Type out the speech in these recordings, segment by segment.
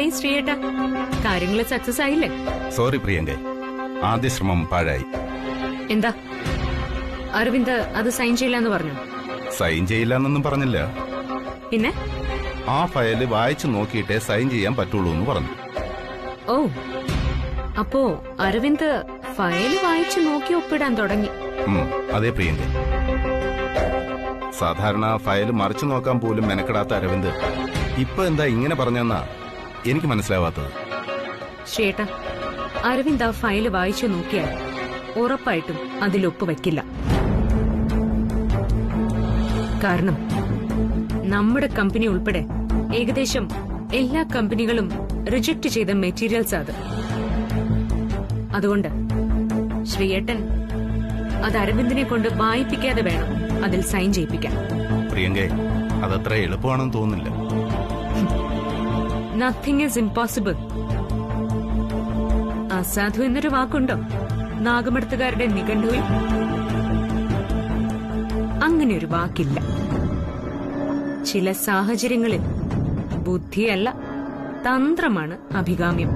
എന്തായി ശ്രീയേട്ടാ, കാര്യങ്ങൾ സക്സസ് ആയില്ലേ? സോറി പ്രിയങ്ക, ആദ്യ ശ്രമം പാഴായി. എന്താ അരവിന്ദ് അത് സൈൻ ചെയ്യില്ലെന്ന് പറഞ്ഞു? സൈൻ ചെയ്യില്ലെന്നൊന്നും പറഞ്ഞില്ല. പിന്നെ ആ ഫയല് വായിച്ചു നോക്കിയിട്ടേ സൈൻ ചെയ്യാൻ പറ്റുള്ളൂ എന്ന് പറഞ്ഞു. ഓ, അപ്പോ അരവിന്ദ് ഫയല് വായിച്ചു നോക്കി ഒപ്പിടാൻ തുടങ്ങി. അതെ പ്രിയങ്ക, സാധാരണ ഫയല് മറിച്ചു നോക്കാൻ പോലും മെനക്കെടാത്ത അരവിന്ദ് ഇപ്പൊ എന്താ ഇങ്ങനെ പറഞ്ഞെന്നാ എനിക്ക് മനസ്സിലാവാത്തത്. ശ്രീയേട്ടാ, അരവിന്ദ് ആ ഫയല് വായിച്ചു നോക്കിയാൽ ഉറപ്പായിട്ടും അതിൽ ഒപ്പുവെക്കില്ല. കാരണം നമ്മുടെ കമ്പനി ഉൾപ്പെടെ ഏകദേശം എല്ലാ കമ്പനികളും റിജക്ട് ചെയ്ത മെറ്റീരിയൽസ് അത്. അതുകൊണ്ട് ശ്രീയേട്ടൻ അത് അരവിന്ദിനെ കൊണ്ട് വായിപ്പിക്കാതെ വേണം അതിൽ സൈൻ ചെയ്യിപ്പിക്കാൻ. പ്രിയങ്കേ, അതത്ര എളുപ്പമാണെന്ന് തോന്നുന്നില്ല. Nothing is impossible. അസാധു എന്നൊരു വാക്കുണ്ടോ നാഗമടുത്തുകാരുടെ നിഘണ്ടുവിൽ? അങ്ങനെ ഒരു വാക്കില്ല. ചില സാഹചര്യങ്ങളിൽ ബുദ്ധിയല്ല, തന്ത്രമാണ് അഭികാമ്യം.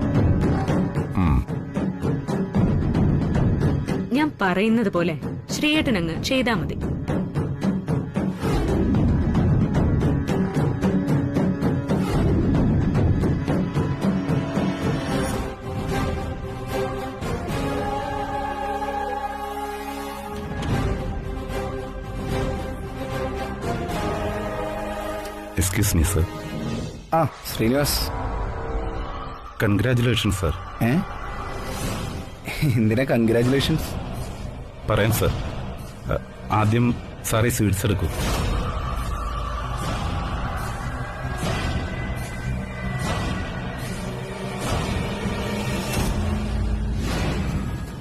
ഞാൻ പറയുന്നത് പോലെ ശ്രീയേട്ടനങ്ങ് ചെയ്താ മതി. Excuse me sir. Srinivas, congratulations sir. എന്തിനാ കൺഗ്രാറ്റുലേഷൻസ്? പറയാം സർ. ആദ്യം സാറേ സ്വീറ്റ്സ് എടുക്കൂ.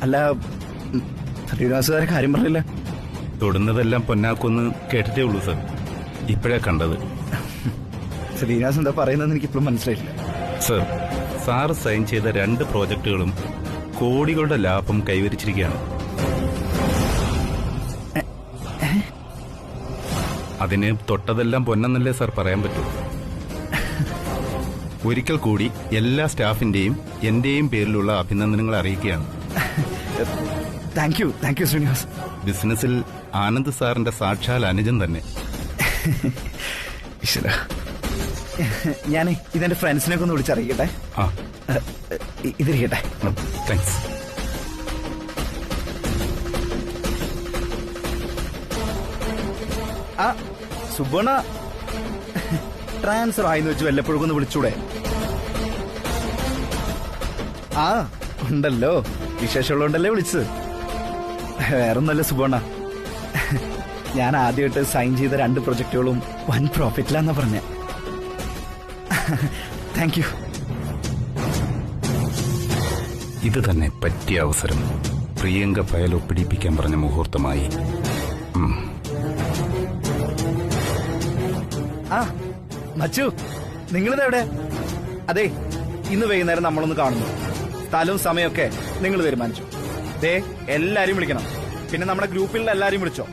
അല്ല, ശ്രീനിവാസുകാരെ കാര്യം പറഞ്ഞില്ല. തൊടുന്നതെല്ലാം പൊന്നാക്കുമെന്ന് കേട്ടിട്ടേ ഉള്ളൂ സർ. ഇപ്പോഴാ കണ്ടത്. ശ്രീനിവാസ് എന്താ പറയുന്നതെന്ന് എനിക്കിപ്പോഴും മനസ്സിലായില്ല. സർ, സാറ് സൈൻ ചെയ്ത 2 പ്രോജക്റ്റുകളും കോടികളുടെ ലാഭം കൈവരിച്ചിരിക്കുകയാണ്. അതിന് തൊട്ടതെല്ലാം പൊന്നെന്നല്ലേ സാർ പറയാൻ പറ്റൂ. ഒരിക്കൽ കൂടി എല്ലാ സ്റ്റാഫിന്റെയും എന്റെയും പേരിലുള്ള അഭിനന്ദനങ്ങൾ അറിയിക്കുകയാണ്. Thank you Srinivas. ബിസിനസ്സിൽ ആനന്ദ് സാറിന്റെ സാക്ഷാൽ അനുജൻ തന്നെ. ഞാനേ ഇതെന്റെ ഫ്രണ്ട്സിനെ ഒന്ന് വിളിച്ചറിയിക്കട്ടെ. ഇതിരിക്കട്ടെ. താങ്ക്സ്. സുബണ, ട്രാൻസ്ഫർ ആയിന്ന് വെച്ച് വല്ലപ്പോഴും ഒന്ന് വിളിച്ചൂടെ? ഉണ്ടല്ലോ, വിശേഷമുള്ളതുകൊണ്ടല്ലേ വിളിച്ചത്. വേറൊന്നല്ല സുബണ, ഞാൻ ആദ്യമായിട്ട് സൈൻ ചെയ്ത 2 പ്രൊജക്ടുകളും വൻ പ്രോഫിറ്റിലാന്നാ പറഞ്ഞ. Thank you. ഇത് തന്നെ പറ്റിയ അവസരം. പ്രിയങ്ക ഫയൽ ഒപ്പിടിപ്പിക്കാൻ പറഞ്ഞ മുഹൂർത്തമായി. മച്ചു, നിങ്ങളിതെവിടെ? അതെ, ഇന്ന് വൈകുന്നേരം നമ്മളൊന്ന് കാണുന്നു. സ്ഥലവും സമയമൊക്കെ നിങ്ങൾ തീരുമാനിച്ചു. എല്ലാരും വിളിക്കണം. പിന്നെ നമ്മുടെ ഗ്രൂപ്പിലുള്ള എല്ലാരും വിളിച്ചോ.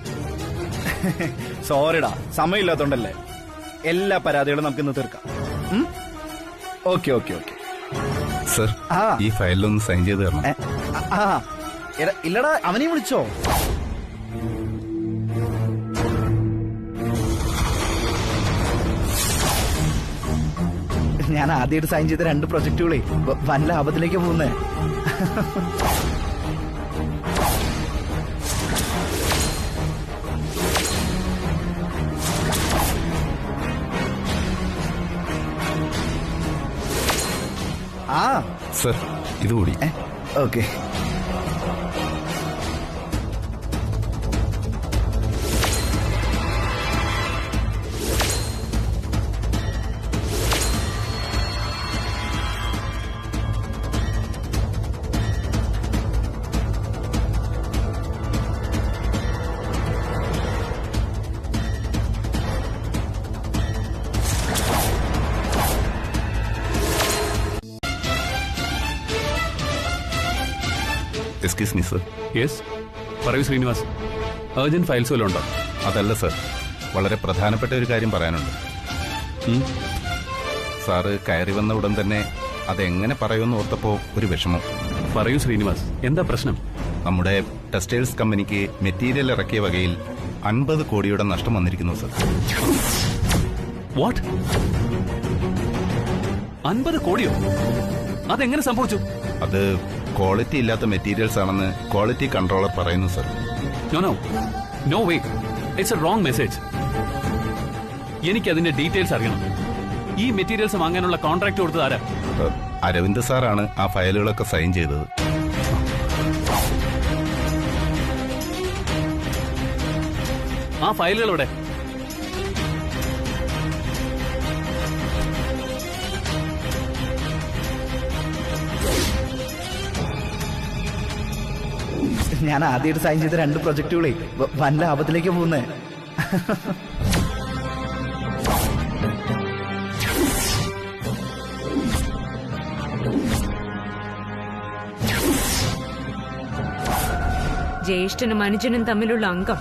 സോറിടാ, സമയമില്ലാത്തോണ്ടല്ലേ. എല്ലാ പരാതികളും നമുക്ക് ഇന്ന് തീർക്കാം. ഓക്കെ. സർ, ഈ ഫയലിലൊന്ന് സൈൻ ചെയ്ത് തരണം. ഇല്ലടാ, അവനെയും വിളിച്ചോ? ഞാൻ ആദ്യമായിട്ട് സൈൻ ചെയ്ത 2 പ്രൊജക്ടുകളെ വൻ ലാഭത്തിലേക്ക് പോകുന്നേ. സർ, ഇതുകൂടി. Okay. Excuse me sir. Yes, പറയൂ ശ്രീനിവാസ്. അർജന്റ് ഫയൽസ് വല്ലതും ഉണ്ടോ? അതല്ല സർ, വളരെ പ്രധാനപ്പെട്ട ഒരു കാര്യം പറയാനുണ്ട്. സാറ് കയറി വന്ന ഉടൻ തന്നെ അതെങ്ങനെ പറയുമെന്ന് ഓർത്തപ്പോ ഒരു വിഷമം. പറയൂ ശ്രീനിവാസ്, എന്താ പ്രശ്നം? നമ്മുടെ ടെക്സ്റ്റൈൽസ് കമ്പനിക്ക് മെറ്റീരിയൽ ഇറക്കിയ വകയിൽ 50 കോടിയുടെ നഷ്ടം വന്നിരിക്കുന്നു സർ. വാട്ട്? 50 കോടിയോ? അതെങ്ങനെ സംഭവിച്ചു? അത് ക്വാളിറ്റി ഇല്ലാത്ത മെറ്റീരിയൽസ് ആണെന്ന് ക്വാളിറ്റി കൺട്രോളർ പറയുന്നു sir. No way, it's a wrong message. എനിക്ക് അതിന്റെ ഡീറ്റെയിൽസ് അറിയണം. ഈ മെറ്റീരിയൽസ് വാങ്ങാനുള്ള കോൺട്രാക്ട് കൊടുത്തത് ആരാ? അരവിന്ദ് സാറാണ് ആ ഫയലുകളൊക്കെ സൈൻ ചെയ്തത്. ആ ഫയലുകൾ എവിടെ? ഞാൻ ആദ്യമായിട്ട് സൈൻ ചെയ്ത 2 പ്രൊജക്ടുകളെ വൻ ലാഭത്തിലേക്ക് പോകുന്നേ. ജ്യേഷ്ഠനും അനുജനും തമ്മിലുള്ള അംഗം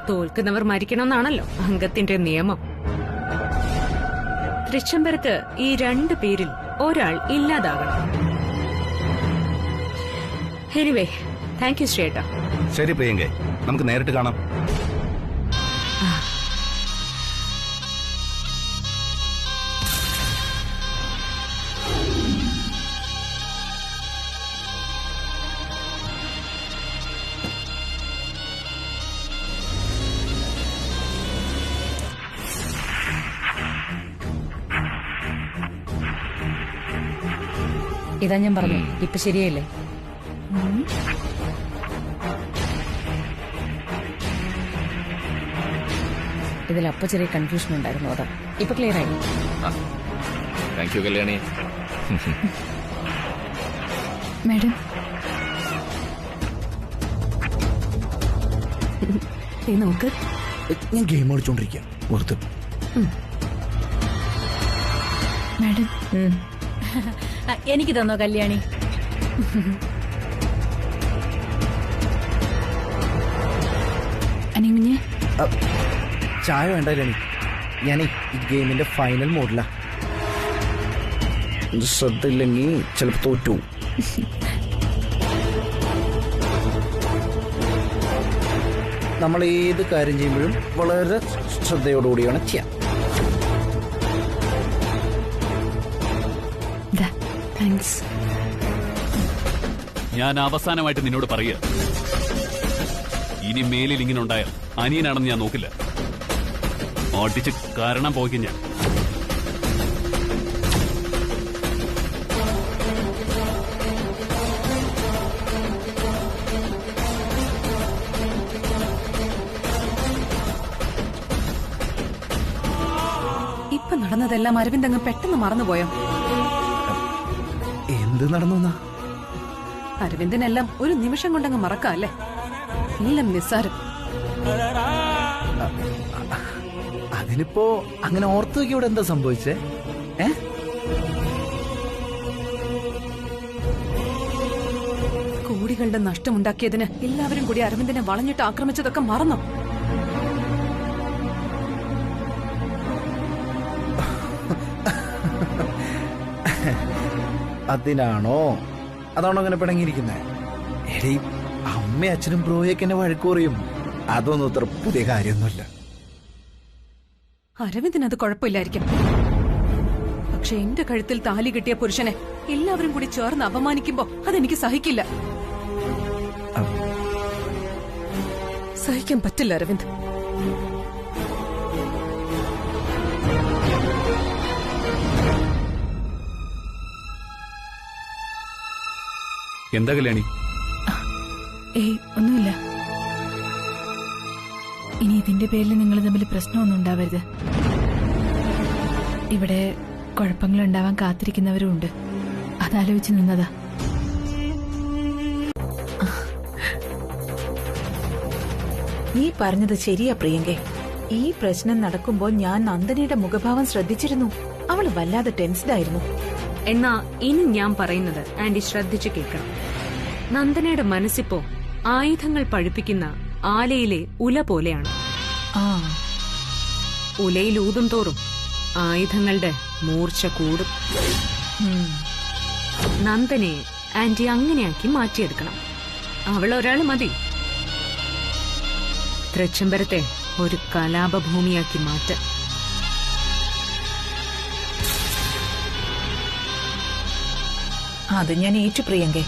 തോൽക്കുന്നവർ മരിക്കണമെന്നാണല്ലോ അംഗത്തിന്റെ നിയമം. തൃച്ചംബരത്ത് ഈ 2 പേരിൽ ഒരാൾ ഇല്ലാതാകണം. എനിവേ, താങ്ക് യു ശ്രീയേട്ടാ. ശരി പ്രിയങ്കേ, നമുക്ക് നേരിട്ട് കാണാം. ഇതാ ഞാൻ പറഞ്ഞു, ഇപ്പൊ ശരിയല്ലേ? ഇതിലപ്പോ ചെറിയ കൺഫ്യൂഷൻ ഉണ്ടായിരുന്നു, അതാ ഇപ്പൊ ക്ലിയർ ആയി. Thank you Kalyani. മാഡം, നോക്ക്, ഞാൻ ഗെയിം കളിച്ചോണ്ടിരിക്കുക. മാഡം എനിക്ക് തന്നോ കല്യാണി? അനിമിഞ്ഞ് ചായ വേണ്ട കല്യാണി, ഞാനേ ഈ ഗെയിമിന്റെ ഫൈനൽ മോഡിലാ. ശ്രദ്ധ ഇല്ലെങ്കിൽ ചിലപ്പോ തോറ്റു. നമ്മൾ ഏത് കാര്യം ചെയ്യുമ്പോഴും വളരെ ശ്രദ്ധയോടുകൂടിയാണ് ചെയ്യാം. താങ്ക്സ്. ഞാൻ അവസാനമായിട്ട് നിന്നോട് പറയുക, ഇനി മേലിൽ ഇങ്ങനെ ഉണ്ടായാൽ അനിയനാണെന്ന് ഞാൻ നോക്കില്ല. ഓട്ടിച്ച് കാരണം പോയിക്കും ഞാൻ. ഇപ്പൊ നടന്നതെല്ലാം അരവിന്ദ് അങ്ങ് പെട്ടെന്ന് മറന്നുപോയോ? എന്ത് നടന്നു? അരവിന്ദനെല്ലാം ഒരു നിമിഷം കൊണ്ടങ്ങ് മറക്കാം അല്ലേ? എല്ലാം നിസ്സാരം. അതിനിപ്പോ അങ്ങനെ ഓർത്തു നോക്കി ഇവിടെ എന്താ സംഭവിച്ചേ? കോടികളുടെ നഷ്ടമുണ്ടാക്കിയതിന് എല്ലാവരും കൂടി അരവിന്ദനെ വളഞ്ഞിട്ട് ആക്രമിച്ചതൊക്കെ മറന്നോ? അതിനാണോ അതാണോ അങ്ങനെ പിണങ്ങിയിരിക്കുന്നത്? എടീ, അമ്മയും അച്ഛനും ബ്രോയൊക്കെ എന്നെ വഴക്കു പറയും. അതൊന്നും അത്ര പുതിയ കാര്യമൊന്നുമില്ല. അരവിന്ദന് അത് കുഴപ്പമില്ലായിരിക്കും. പക്ഷെ എന്റെ കഴുത്തിൽ താലി കിട്ടിയ പുരുഷനെ എല്ലാവരും കൂടി ചേർന്ന് അപമാനിക്കുമ്പോ അതെനിക്ക് സഹിക്കില്ല. സഹിക്കാൻ പറ്റില്ല അരവിന്ദ്. എന്താ കല്യാണി? ഏയ് ഒന്നുമില്ല. ഇനി ഇതിന്റെ പേരിൽ നിങ്ങൾ തമ്മിൽ പ്രശ്നമൊന്നും ഉണ്ടാവരുത്. ഇവിടെ കുഴപ്പങ്ങൾ ഉണ്ടാവാൻ കാത്തിരിക്കുന്നവരും ഉണ്ട്, അതാലോചിച്ച് നിന്നതാ. നീ പറഞ്ഞത് ശരിയാ പ്രിയങ്കേ. ഈ പ്രശ്നം നടക്കുമ്പോൾ ഞാൻ നന്ദനയുടെ മുഖഭാവം ശ്രദ്ധിച്ചിരുന്നു. അവള് വല്ലാതെ ടെൻസ്ഡായിരുന്നു. എന്നാ ഇനി ഞാൻ പറയുന്നത് ആന്റി ശ്രദ്ധിച്ചു കേൾക്കണം. നന്ദനയുടെ മനസ്സിപ്പോ ആയുധങ്ങൾ പഴുപ്പിക്കുന്ന ആലയിലെ ഉല പോലെയാണ്. ഉലയിൽ ഊതും തോറും ആയുധങ്ങളുടെ മൂർച്ച കൂടും. നന്ദനെ ആന്റി അങ്ങനെയാക്കി മാറ്റിയെടുക്കണം. അവൾ ഒരാൾ മതി. തൃച്ചംബരത്തെ ഒരു കലാപഭൂമിയാക്കി മാറ്റാൻ. അത് ഞാൻ ഏറ്റു പ്രിയങ്കേ.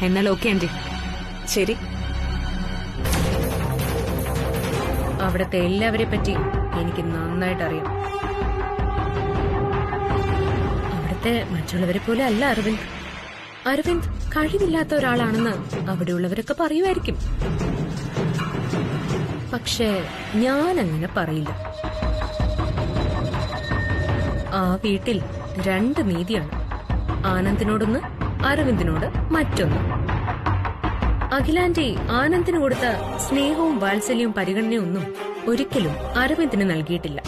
എന്നാൽ ഓക്കെ ആന്റി. ശരി. അവിടുത്തെ എല്ലാവരെ പറ്റി എനിക്ക് നന്നായിട്ട് അറിയാം. അവിടുത്തെ മറ്റുള്ളവരെ പോലെ അല്ല അരവിന്ദ്. അരവിന്ദ് കഴിവില്ലാത്ത ഒരാളാണെന്ന് അവിടെയുള്ളവരൊക്കെ പറയുമായിരിക്കും. പക്ഷേ ഞാൻ അങ്ങനെ പറയില്ല. ആ വീട്ടിൽ 2 നീതിയാണ്. ആനന്ദിനോടൊന്ന്, അരവിന്ദിനോട് മറ്റൊന്ന്. അഖിലാന്റി ആനന്ദിന് കൊടുത്ത സ്നേഹവും വാത്സല്യവും പരിഗണനയും ഒന്നും ഒരിക്കലും അരവിന്ദിന് നൽകിയിട്ടില്ല.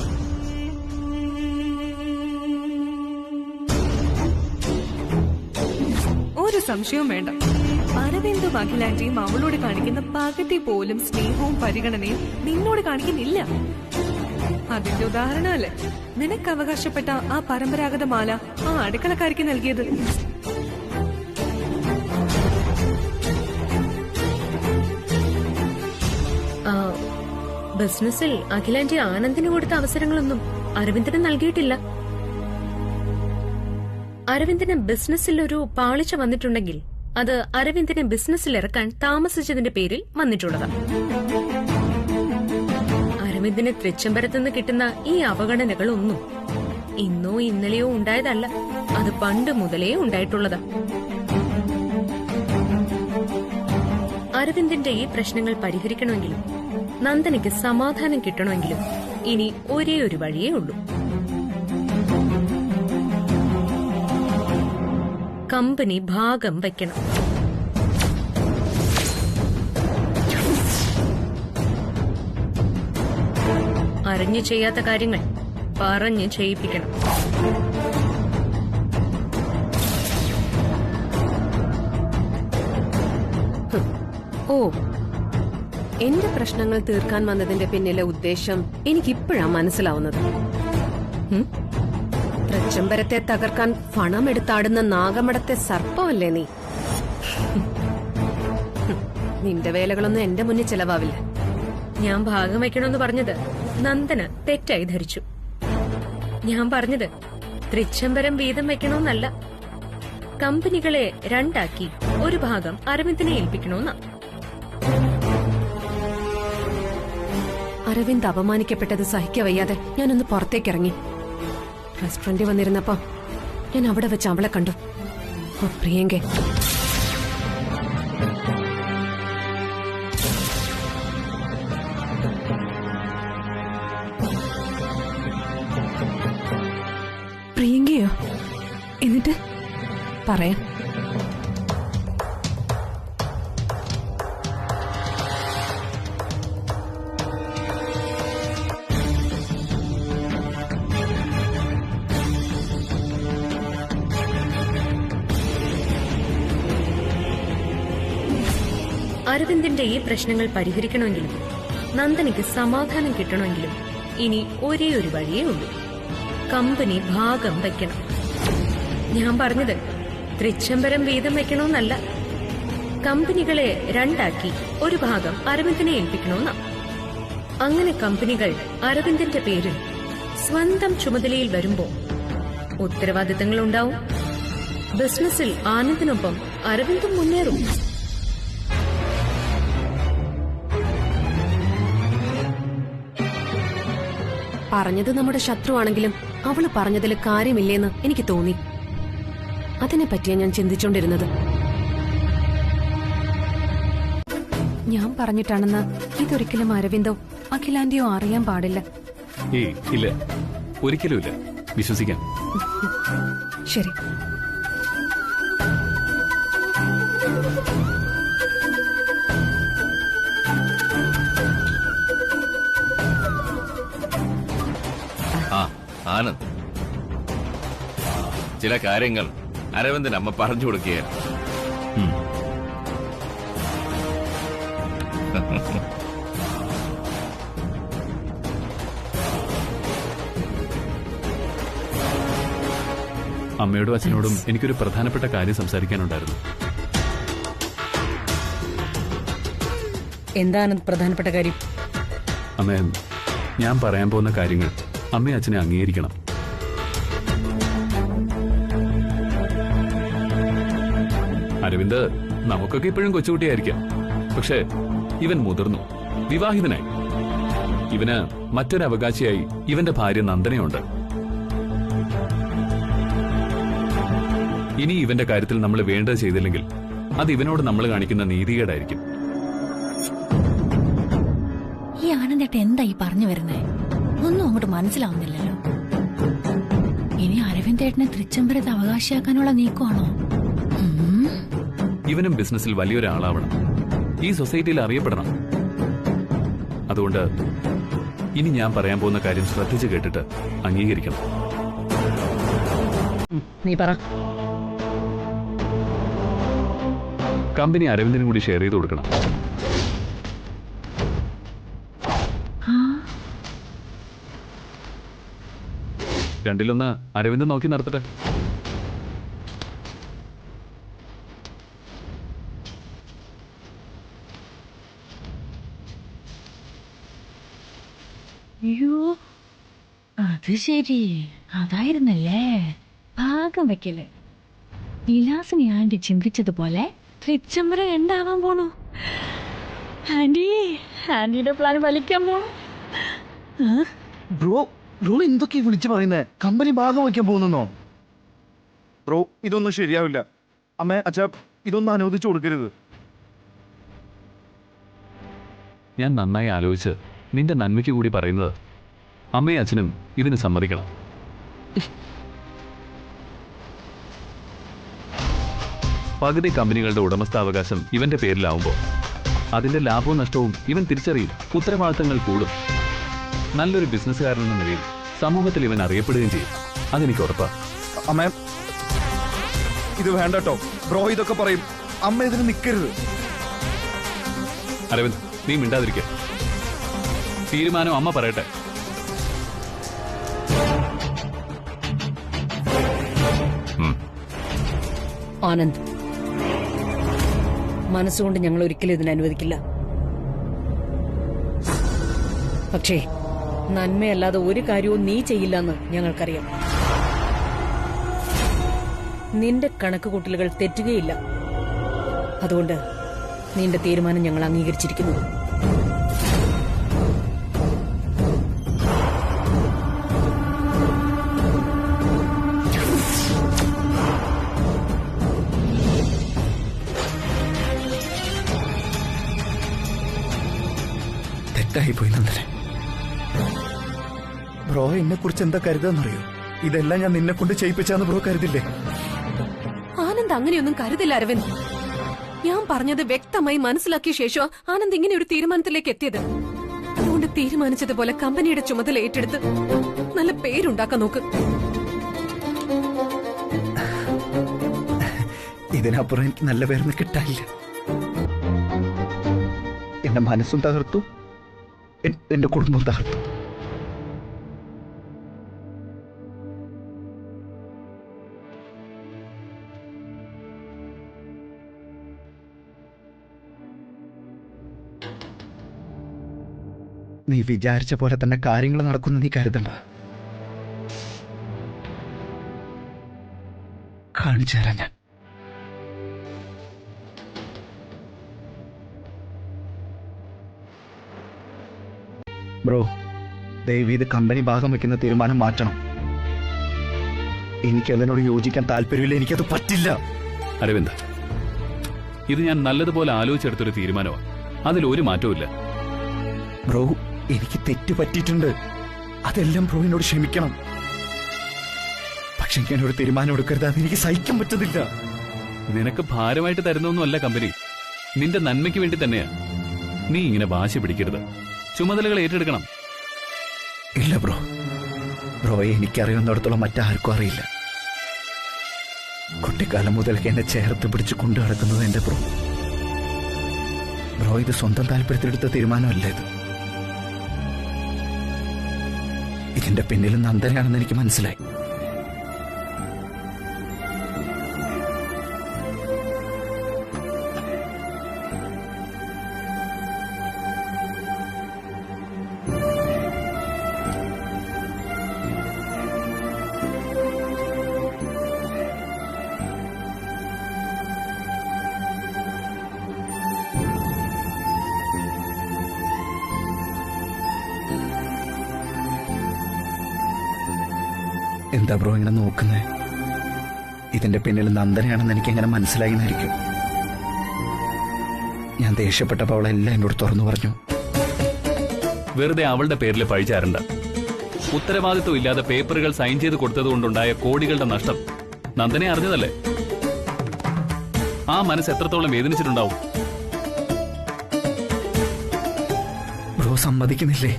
ഒരു സംശയവും വേണ്ട. അരവിന്ദും അഖിലാന്റിയും അവളോട് കാണിക്കുന്ന പകുതി പോലും സ്നേഹവും പരിഗണനയും നിന്നോട് കാണിക്കുന്നില്ല. അതിന്റെ ഉദാഹരണമല്ലേ നിനക്ക് അവകാശപ്പെട്ട ആ പരമ്പരാഗത മാല ആ അടുക്കളക്കാരിക്ക് നൽകിയത്. ബിസിനസ്സിൽ അഖിലാന്റി ആനന്ദിന് കൊടുത്ത അവസരങ്ങളൊന്നും അരവിന്ദിന് നൽകിയിട്ടില്ല. അരവിന്ദിന് ബിസിനസ്സിൽ ഒരു പാളിച്ച വന്നിട്ടുണ്ടെങ്കിൽ അത് അരവിന്ദിനെ ബിസിനസ്സിൽ ഇറക്കാൻ താമസിച്ചതിന്റെ പേരിൽ വന്നിട്ടുള്ളതാണ്. അരവിന്ദിന് തൃച്ചംബരത്തുനിന്ന് കിട്ടുന്ന ഈ അവഗണനകളൊന്നും ഇന്നോ ഇന്നലെയോ ഉണ്ടായതല്ല. അത് പണ്ട് മുതലേ ഉണ്ടായിട്ടുള്ളതാ. അരവിന്ദിന്റെ ഈ പ്രശ്നങ്ങൾ പരിഹരിക്കണമെങ്കിലും നന്ദനയ്ക്ക് സമാധാനം കിട്ടണമെങ്കിലും ഇനി ഒരേ ഒരു വഴിയേ ഉള്ളൂ. കമ്പനി ഭാഗം വയ്ക്കണം. അറിഞ്ഞു ചെയ്യാത്ത കാര്യങ്ങൾ പറഞ്ഞ് ചെയ്യിപ്പിക്കണം. ഓ, എന്റെ പ്രശ്നങ്ങൾ തീർക്കാൻ വന്നതിന്റെ പിന്നിലെ ഉദ്ദേശം എനിക്കിപ്പോഴാ മനസ്സിലാവുന്നത്. തൃച്ചംബരത്തെ തകർക്കാൻ പണമെടുത്താടുന്ന നാഗമടത്തെ സർപ്പമല്ലേ നീ? നിന്റെ വേലകളൊന്നും എന്റെ മുന്നിൽ ചെലവാവില്ല. ഞാൻ ഭാഗം വയ്ക്കണമെന്ന് പറഞ്ഞത് നന്ദന തെറ്റായി ധരിച്ചു. ഞാൻ പറഞ്ഞത് തൃച്ചംബരം വീതം വയ്ക്കണമെന്നല്ല. കമ്പനികളെ 2 ആക്കി ഒരു ഭാഗം അരവിന്ദിനെ ഏൽപ്പിക്കണമെന്നാ. അരവിന്ദ് അപമാനിക്കപ്പെട്ടത് സഹിക്കവയ്യാതെ ഞാനൊന്ന് പുറത്തേക്കിറങ്ങി. റെസ്റ്റോറന്റിൽ വന്നിരുന്നപ്പോ ഞാൻ അവിടെ വെച്ച് അവളെ കണ്ടു. ഓ പ്രിയങ്കേ, പ്രിയങ്കയോ? എന്നിട്ട് പറയാം. അരവിന്ദിന്റെ ഈ പ്രശ്നങ്ങൾ പരിഹരിക്കണമെങ്കിലും നന്ദനയ്ക്ക് സമാധാനം കിട്ടണമെങ്കിലും ഇനി ഒരേ ഒരു വഴിയേ ഉള്ളൂ. കമ്പനി ഭാഗം വയ്ക്കണം. ഞാൻ പറഞ്ഞത് തൃച്ചംബരം വീതം വയ്ക്കണമെന്നല്ല. കമ്പനികളെ 2 ആക്കി ഒരു ഭാഗം അരവിന്ദിനെ ഏൽപ്പിക്കണമെന്നാ. അങ്ങനെ കമ്പനികൾ അരവിന്ദിന്റെ പേരിൽ സ്വന്തം ചുമതലയിൽ വരുമ്പോ ഉത്തരവാദിത്തങ്ങൾ ഉണ്ടാവും. ബിസിനസ്സിൽ ആനന്ദിനൊപ്പം അരവിന്ദും മുന്നേറും. പറഞ്ഞത് നമ്മുടെ ശത്രുവാണെങ്കിലും അവള് പറഞ്ഞതിൽ കാര്യമില്ലേന്ന് എനിക്ക് തോന്നി. അതിനെപ്പറ്റിയാ ഞാൻ ചിന്തിച്ചോണ്ടിരുന്നത്. ഞാൻ പറഞ്ഞിട്ടാണെന്ന് ഇതൊരിക്കലും അരവിന്ദോ അഖിലാന്റിയോ അറിയാൻ പാടില്ല. ഏയ് ഇല്ല, ഒരിക്കലും ഇല്ല. വിശ്വസിക്കാം. ശരി. ആനന്ദ്, ചില കാര്യങ്ങൾ അരവിന്ദന് അമ്മ പറഞ്ഞു കൊടുക്കുകയാണ്. അമ്മയോടും അച്ഛനോടും എനിക്കൊരു പ്രധാനപ്പെട്ട കാര്യം സംസാരിക്കാനുണ്ടായിരുന്നു. എന്താണ് പ്രധാനപ്പെട്ട കാര്യം? അമ്മേ, ഞാൻ പറയാൻ പോകുന്ന കാര്യങ്ങൾ അമ്മയും അച്ഛനെ അംഗീകരിക്കണം. അരവിന്ദ് നമുക്കൊക്കെ ഇപ്പോഴും കൊച്ചുകുട്ടിയായിരിക്കാം, പക്ഷെ ഇവൻ മുതിർന്നു, വിവാഹിതനായി. ഇവന് മറ്റൊരു അവകാശിയായി ഇവന്റെ ഭാര്യ നന്ദനയുണ്ട്. ഇനി ഇവന്റെ കാര്യത്തിൽ നമ്മൾ വേണ്ടത് ചെയ്തില്ലെങ്കിൽ അത് ഇവനോട് നമ്മൾ കാണിക്കുന്ന നീതികേടായിരിക്കും. ഈ ആനന്ദേട്ട എന്താ ഈ പറഞ്ഞു വരുന്നേ? ഒന്നും അങ്ങോട്ട് മനസ്സിലാവുന്നില്ലല്ലോ. ഇനി അരവിന്ദേട്ടനെ തൃച്ചംബരത്ത് അവകാശിയാക്കാനുള്ള നീക്കമാണോ? ഇവനും ബിസിനസ്സിൽ വലിയൊരാളാവണം, ഈ സൊസൈറ്റിയിൽ അറിയപ്പെടണം. അതുകൊണ്ട് ഇനി ഞാൻ പറയാൻ പോകുന്ന കാര്യം ശ്രദ്ധിച്ചു കേട്ടിട്ട് അംഗീകരിക്കണം. നീ പറ. കമ്പനി അരവിന്ദിനും കൂടി ഷെയർ ചെയ്ത് കൊടുക്കണം. രണ്ടിലൊന്ന് അരവിന്ദ് നോക്കി നടത്തട്ടെ. അയ്യോ, അത് ശരി, അതായിരുന്നല്ലേ ഭാഗം വെക്കല്. വിലാസിനി ആന്റി ചിന്തിച്ചതുപോലെ തൃച്ചംബരം ഉണ്ടാവാൻ പോണു. ആന്റിയുടെ പ്ലാൻ വലിക്കാൻ പോണു. ബ്രോ ബ്രോ എന്തൊക്കെയാ വിളിച്ചു പറയുന്നേ? കമ്പനി ഭാഗം വയ്ക്കാൻ പോകുന്നോ? ബ്രോ ഇതൊന്നും ശരിയാവില്ല. അമ്മ അച്ഛാ, ഇതൊന്നും അനുവദിച്ചു കൊടുക്കരുത്. ഞാൻ നന്നായി ആലോചിച്ച് നിന്റെ നന്മയ്ക്ക് കൂടി പറയുന്നത്. അമ്മയും അച്ഛനും ഇതിന് സമ്മതിക്കണം. പകുതി കമ്പനികളുടെ ഉടമസ്ഥാവകാശം ഇവന്റെ പേരിലാവുമ്പോൾ അതിന്റെ ലാഭവും നഷ്ടവും ഇവൻ തിരിച്ചറിയും, ഉത്തരവാദിത്തങ്ങൾ കൂടും. നല്ലൊരു ബിസിനസ്സുകാരൻ എന്ന നിലയിൽ സമൂഹത്തിൽ ഇവൻ അറിയപ്പെടുകയും ചെയ്യും. അതെനിക്ക് ഉറപ്പാ. അമ്മ ഇത് വേണ്ട കേട്ടോ. ബ്രോ ഇതൊക്കെ പറയും, അമ്മ ഇതിന് നിൽക്കരുത്. അരവിന്ദ്, നീ മിണ്ടാതിരിക്ക. തീരുമാനം അമ്മ പറയട്ടെ. ആനന്ദ്, മനസ്സുകൊണ്ട് ഞങ്ങൾ ഒരിക്കലും ഇതിനെ അനുവദിക്കില്ല. പക്ഷേ നന്മയല്ലാതെ ഒരു കാര്യവും നീ ചെയ്യില്ലെന്ന് ഞങ്ങൾക്കറിയാം. നിന്റെ കണക്കുകൂട്ടലുകൾ തെറ്റുകയില്ല. അതുകൊണ്ട് നിന്റെ തീരുമാനം ഞങ്ങൾ അംഗീകരിച്ചിരിക്കുന്നു. തെറ്റായിപ്പോയി നന്ദനെ. ബ്രോ എന്നെ കുറിച്ച് എന്താ കരുതാന്നറിയോ? ഇതെല്ലാം ഞാൻ നിന്നെ കൊണ്ട് ചെയ്യിപ്പിച്ചാന്ന് ബ്രോ കരുതില്ലേ? ആനന്ദ് അങ്ങനെയൊന്നും കരുതില്ല അരവിന്ദ്. ഞാൻ പറഞ്ഞത് വ്യക്തമായി മനസ്സിലാക്കിയ ശേഷം ആനന്ദ് ഇങ്ങനെ ഒരു തീരുമാനത്തിലേക്ക് എത്തിയത്. അതുകൊണ്ട് തീരുമാനിച്ചതുപോലെ കമ്പനിയുടെ ചുമതല ഏറ്റെടുത്ത് നല്ല പേരുണ്ടാക്കാൻ നോക്ക്. ഇതിനപ്പുറം എനിക്ക് നല്ല പേരൊന്നും കിട്ടാനില്ല. എന്റെ മനസ്സും തകർത്തു, എന്റെ കുടുംബം തകർത്തു. നീ വിചാരിച്ച പോലെ തന്നെ കാര്യങ്ങൾ നടക്കുന്ന നീ കരുതണ്ട. കാണിച്ചു തരാം ഞാൻ. ബ്രോ, ദയവ് ഇത് കമ്പനി ഭാഗം വെക്കുന്ന തീരുമാനം മാറ്റണം. എനിക്ക് അതിനോട് യോജിക്കാൻ താല്പര്യമില്ല. എനിക്കത് പറ്റില്ല. അരവിന്ദ്, ഇത് ഞാൻ നല്ലതുപോലെ ആലോചിച്ചെടുത്തൊരു തീരുമാനമാണ്. അതിലൊരു മാറ്റവും ഇല്ല. ബ്രോ, എനിക്ക് തെറ്റ് പറ്റിയിട്ടുണ്ട്. അതെല്ലാം ബ്രോ എന്നോട് ക്ഷമിക്കണം. പക്ഷെ എനിക്കൊരു തീരുമാനം എടുക്കരുത്. അതെനിക്ക് സഹിക്കാൻ പറ്റുന്നില്ല. നിനക്ക് ഭാരമായിട്ട് തരുന്നൊന്നുമല്ല കമ്പനി, നിന്റെ നന്മയ്ക്ക് വേണ്ടി തന്നെയാ. നീ ഇങ്ങനെ വാശി പിടിക്കരുത്. ചുമതലകൾ ഏറ്റെടുക്കണം. ഇല്ല ബ്രോ. ബ്രോയെ എനിക്കറിയുന്നിടത്തോളം മറ്റാർക്കും അറിയില്ല. കുട്ടിക്കാലം മുതൽക്ക് എന്നെ ചേർത്ത് പിടിച്ച് കൊണ്ടു നടക്കുന്നത് എന്റെ ബ്രോ. ബ്രോ, ഇത് സ്വന്തം താല്പര്യത്തിലെടുത്ത തീരുമാനമല്ല. ഇതിന്റെ പിന്നിലും നന്ദനയാണെന്ന് എനിക്ക് മനസ്സിലായി. എന്താ ബ്രോ ഇങ്ങനെ നോക്കുന്നേ? ഇതിന്റെ പിന്നിൽ നന്ദനയാണെന്ന് എനിക്ക് എങ്ങനെ മനസ്സിലായിന്നായിരിക്കും. ഞാൻ ദേഷ്യപ്പെട്ടപ്പോൾ അവളെല്ലാം എന്നോട് തുറന്നു പറഞ്ഞു. വെറുതെ അവളുടെ പേരിൽ പഴിച്ചാരണ്ട. ഉത്തരവാദിത്വം ഇല്ലാതെ പേപ്പറുകൾ സൈൻ ചെയ്ത് കൊടുത്തതുകൊണ്ടുണ്ടായ കോടികളുടെ നഷ്ടം നന്ദനെ അറിഞ്ഞതല്ലേ? ആ മനസ്സ് എത്രത്തോളം വേദനിച്ചിട്ടുണ്ടാവും. ബ്രോ സമ്മതിക്കുന്നില്ലേ?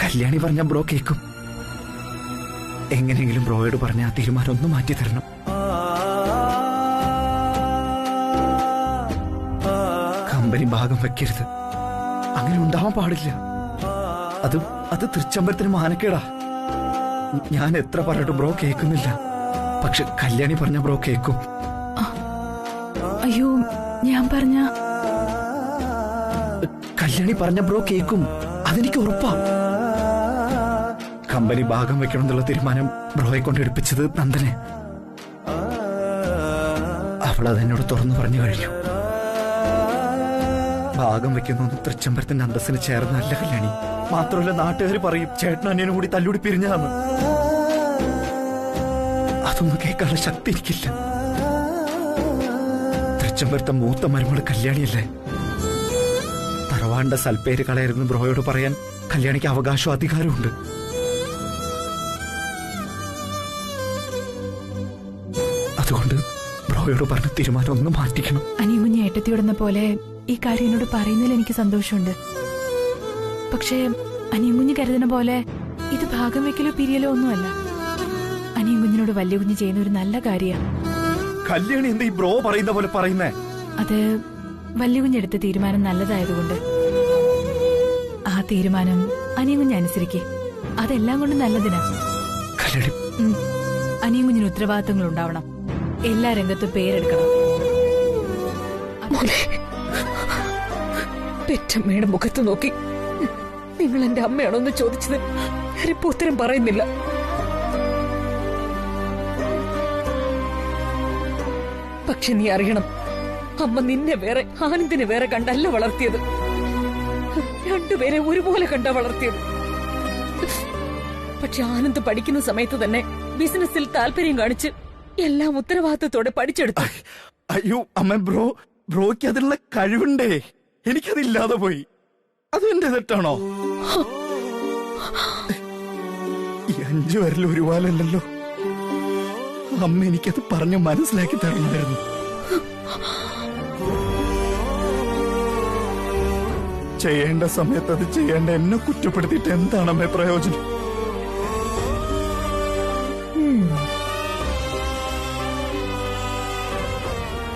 കല്യാണി പറഞ്ഞ ബ്രോ കേൾക്കും. എങ്ങനെയെങ്കിലും ബ്രോയോട് പറഞ്ഞ ആ തീരുമാനം ഒന്ന് മാറ്റി തരണം. കമ്പനി ഭാഗം വെക്കരുത്. അങ്ങനെ ഉണ്ടാവാൻ പാടില്ല. അത് തൃച്ചമ്പരത്തിന് മാനക്കേടാ. ഞാൻ എത്ര പറഞ്ഞിട്ടും ബ്രോ കേൾക്കുന്നില്ല. പക്ഷെ കല്യാണി പറഞ്ഞ ബ്രോ കേൾക്കും. അയ്യോ, ഞാൻ പറഞ്ഞ കല്യാണി പറഞ്ഞ ബ്രോ കേൾക്കും. അതെനിക്ക് ഉറപ്പാ. കമ്പനി ഭാഗം വെക്കണം എന്നുള്ള തീരുമാനം ബ്രോയെ കൊണ്ട് എടുപ്പിച്ചത് നന്ദനെ. അവൾ അതെന്നോട് തുറന്നു പറഞ്ഞു കഴിഞ്ഞു. ഭാഗം വെക്കുന്ന തൃച്ചമ്പരത്തിന്റെ അന്തസ്സിന് ചേർന്നല്ല കല്യാണി. മാത്രമല്ല നാട്ടുകാർ പറയും ചേട്ടൻ അനിയനും കൂടി തല്ലൂടി പിരിഞ്ഞാന്ന്. അതൊന്നും കേൾക്കാനുള്ള ശക്തി എനിക്കില്ല. തൃച്ചമ്പരത്തെ മൂത്ത മരുമകൾ കല്യാണിയല്ലേ? തറവാണ്ട സൽപ്പേര് കളയരുന്ന് ബ്രോയോട് പറയാൻ കല്യാണിക്ക് അവകാശവും അധികാരമുണ്ട്. അതുകൊണ്ട് ബ്രോയോട് പറഞ്ഞ തീരുമാനം ഒന്ന് മാറ്റിക്കണം. അനിയമുഞ്ഞ ഏട്ടത്തിയോടെന്ന പോലെ ഈ കാര്യം എന്നോട് പറയുന്നതിൽ എനിക്ക് സന്തോഷമുണ്ട്. പക്ഷേ അനിയൻകുഞ്ഞ് കരുതുന്ന പോലെ ഇത് ഭാഗം വെക്കലോ പിരിയലോ ഒന്നുമല്ല. അനിയൻകുഞ്ഞിനോട് വലിയ കുഞ്ഞ് ചെയ്യുന്ന ഒരു നല്ല കാര്യമാണ്. കല്യാണി എന്താ ഈ ബ്രോ പറയുന്ന പോലെ പറയുന്നേ? അത് വലിയ കുഞ്ഞെടുത്ത തീരുമാനം നല്ലതായതുകൊണ്ട് ആ തീരുമാനം അനിയൻകുഞ്ഞ് അനുസരിക്കേ. അതെല്ലാം കൊണ്ട് നല്ലതിനാ. അനിയൻകുഞ്ഞിന് ഉത്തരവാദിത്തങ്ങൾ ഉണ്ടാവണം. എല്ലാ രംഗത്തും പേരെടുക്കണം. പെറ്റമ്മയുടെ മുഖത്ത് നോക്കി നിങ്ങൾ എന്റെ അമ്മയാണോന്ന് ചോദിച്ചത് ഞാനിപ്പോ ഉത്തരം പറയുന്നില്ല. പക്ഷെ നീ അറിയണം, അമ്മ നിന്നെ വേറെ ആനന്ദിനെ വേറെ കണ്ടല്ല വളർത്തിയത്. രണ്ടുപേരെ ഒരുപോലെ കണ്ടാ വളർത്തിയത്. പക്ഷെ ആനന്ദ് പഠിക്കുന്ന സമയത്ത് തന്നെ ബിസിനസ്സിൽ താല്പര്യം കാണിച്ച് എല്ലാം ഉത്തരവാദിത്തത്തോടെ പഠിച്ചെടുത്തു. അയ്യോ അമ്മ, ബ്രോയ്ക്ക് അതിനുള്ള കഴിവുണ്ടേ. എനിക്കതില്ലാതെ പോയി. അതും എന്റെ തെറ്റാണോ? ഈ 5 വരൽ ഒരുപാലല്ലോ. അമ്മ എനിക്കത് പറഞ്ഞു മനസ്സിലാക്കി തരണമായിരുന്നു. ചെയ്യേണ്ട സമയത്ത് അത് ചെയ്യേണ്ട എന്നെ കുറ്റപ്പെടുത്തിയിട്ട് എന്താണ് അമ്മ പ്രയോജനം?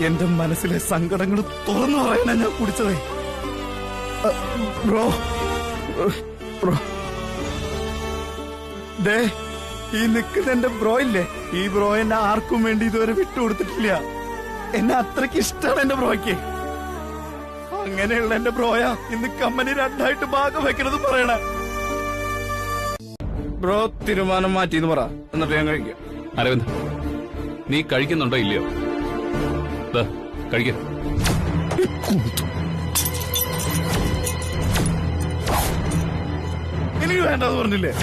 എന്റെ മനസ്സിലെ സങ്കടങ്ങൾ തുറന്നു പറയാനാ ഞാൻ കുടിച്ചതേ. ബ്രോ ദേ, ഈ നിൽക്കുന്ന എന്റെ ബ്രോ ഇല്ലേ, ഈ ബ്രോ എന്നെ ആർക്കും വേണ്ടി ഇതുവരെ വിട്ടുകൊടുത്തിട്ടില്ല. എന്നെ അത്രയ്ക്ക് ഇഷ്ടമാണ് എന്റെ ബ്രോയ്ക്ക്. അങ്ങനെയുള്ള എന്റെ ബ്രോയാ ഇന്ന് കമ്പനി 2ആയിട്ട് ഭാഗം വെക്കണത് പറയണ. ബ്രോ തീരുമാനം മാറ്റിന്ന് പറ, എന്നിട്ട് ഞാൻ കഴിക്കാം. അരവിന്ദ്, നീ കഴിക്കുന്നുണ്ടോ ഇല്ലയോ? കഴിക്ക. എനിക്ക് വേണ്ടത് പറഞ്ഞില്ലേ?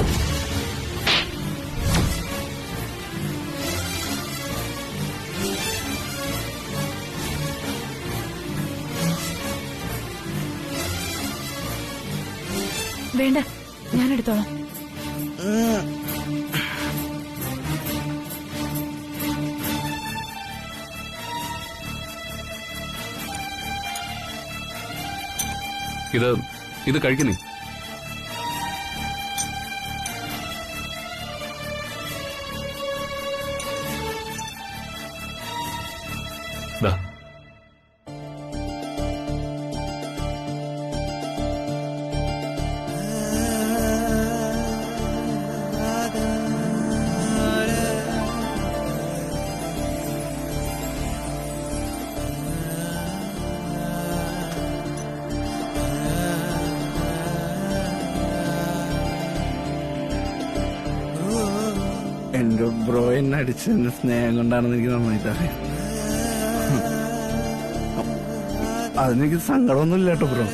വേണ്ട, ഞാനെടുത്തോളാം. ഇത് കഴിക്കുന്നേ. എന്റെ ബ്രോ എന്നെ അടിച്ചതിന്റെ സ്നേഹം കൊണ്ടാണെന്ന് എനിക്ക് നന്നായിട്ട് അറിയാം. അതിനെനിക്ക് സങ്കടമൊന്നുമില്ല കേട്ടോ ബ്രോ.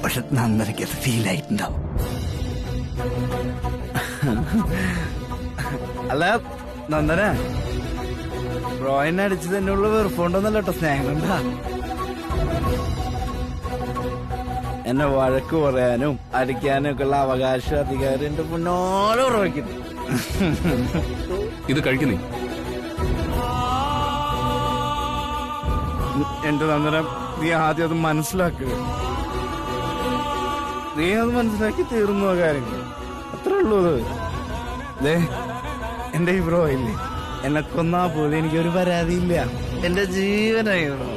പക്ഷെ നന്ദനയ്ക്ക് അത് ഫീൽ ആയിട്ടുണ്ടാവും. അല്ല നന്ദന, ബ്രോയിനെ അടിച്ചത് എന്നുള്ള വെറുപ്പുണ്ടോന്നല്ല കേട്ടോ, സ്നേഹം കൊണ്ടാ. എന്നെ വഴക്ക് പറയാനും അടിക്കാനും ഒക്കെ ഉള്ള അവകാശം അധികാരം എന്റെ മുന്നോളം ഉറവയ്ക്കുന്നു. ഇത് കഴിക്കുന്നേ. എന്റെ നന്ദനം, നീ ആദ്യം അത് മനസ്സിലാക്കുക. നീ അത് മനസ്സിലാക്കി തീർന്നു കാര്യങ്ങൾ, അത്രേ ഉള്ളൂ. അത് എന്റെ ഈ ബ്രോ ഇല്ലേ, എന്നെ കൊന്നാ പോലും എനിക്കൊരു പരാതിയില്ല. എന്റെ ജീവനായിരുന്നു.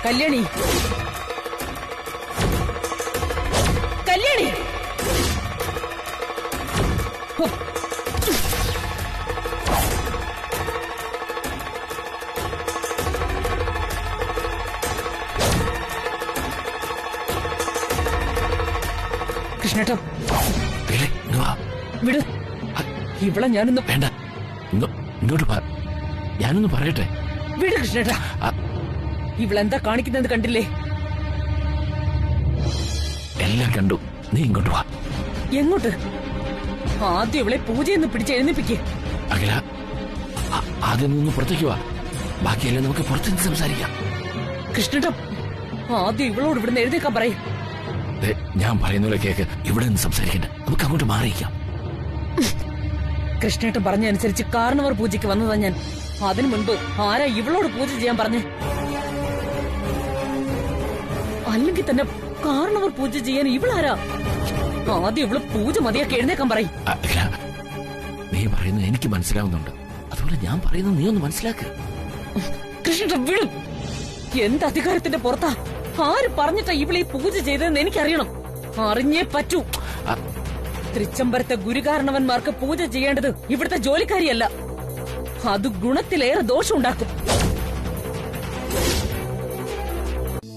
കല്യാണി, കല്യാണി, കൃഷ്ണേട്ട വിട്. ഇവിടെ ഞാനൊന്ന് വേണ്ട, ഇങ്ങോട്ട് ഞാനൊന്ന് പറയട്ടെ. വിട് കൃഷ്ണേട്ട. ഇവളെന്താ കാണിക്കുന്നത് കണ്ടില്ലേ? എല്ലാം കണ്ടു. നീ ഇങ്ങോട്ട് വാ. എങ്ങോട്ട്? ആദ്യം ഇവളെ പൂജയെന്ന് പിടിച്ച് എഴുന്നേപ്പിക്കേ. അഖില, ആദ്യം നിന്ന് പുറത്തേക്ക് വാ. ബാക്കിയെല്ലാം നമുക്ക് പുറത്തുനിന്ന് സംസാരിക്കാം. കൃഷ്ണേട്ട, ആദ്യം ഇവളോട് ഇവിടുന്ന് എഴുന്നേക്കാൻ പറയും. ഞാൻ പറയുന്ന പോലെ കേക്ക്. ഇവിടെ നിന്ന് സംസാരിക്കണ്ട, നമുക്ക് അങ്ങോട്ട് മാറിയിക്കാം. കൃഷ്ണേട്ടൻ പറഞ്ഞ അനുസരിച്ച് കാരണവർ പൂജയ്ക്ക് വന്നതാ ഞാൻ. അതിനു മുൻപ് ആരാ ഇവളോട് പൂജ ചെയ്യാൻ പറഞ്ഞേ? അല്ലെങ്കിൽ തന്നെ കാരണവർ പൂജ ചെയ്യാൻ ഇവളാരാ? ആദ്യം ഇവള് പൂജ മതിയാക്കി എഴുന്നേക്കാൻ പറയും. നീ പറയുന്നത് എനിക്ക് മനസ്സിലാവുന്നുണ്ട്, അതുപോലെ ഞാൻ പറയുന്നത് നീ ഒന്ന് മനസ്സിലാക്ക്. കൃഷ്ണേട്ടൻ വിടും. എന്ത് അധികാരത്തിന്റെ പുറത്താ? ആര് പറഞ്ഞിട്ടാ ഇവളീ പൂജ ചെയ്തതെന്ന് എനിക്കറിയണം. അറിഞ്ഞേ പറ്റൂ. തൃച്ചംബരത്തെ ഗുരുകാരണവന്മാർക്ക് പൂജ ചെയ്യേണ്ടത് ഇവിടുത്തെ ജോലിക്കാരിയല്ല. അത് ഗുണത്തിലേറെ ദോഷം ഉണ്ടാക്കും.